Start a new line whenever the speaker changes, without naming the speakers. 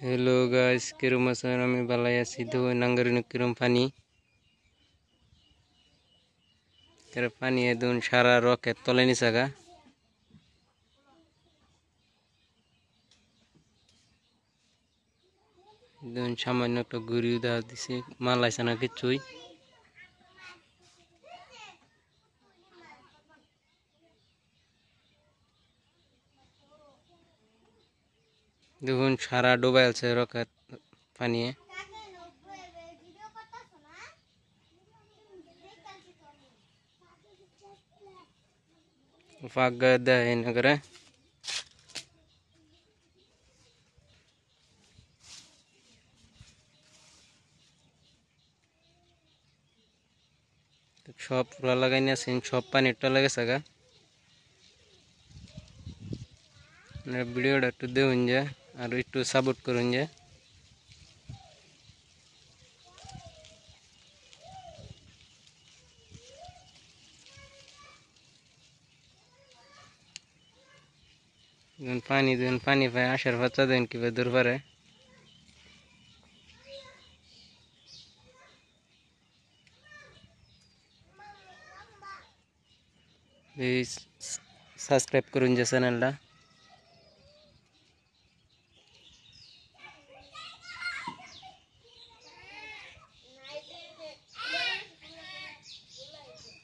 hello guys किरम आছেন আমি ভালো আছি তো নাঙ্গরিন কিরম পানি এর পানি এদুন সারা রকেট তলে নিছাগা এদুন সামান্য একটা গুড়ি দাও দিছি মাল আইছে না কিছুই দেখুন সারা ডুবে আছে রকেট পানি ফাগ দেয় না করে সব পুরা লাগাই নিয়েছেন সব পানিটা লেগেছে গা ভিডিওটা একটু দেখুন যে আর একটু সাপোর্ট করুন যে পানি পাই আসার বাচ্চা দেন কিভাবে দূর পারে সাবস্ক্রাইব করুন যে চ্যানেলটা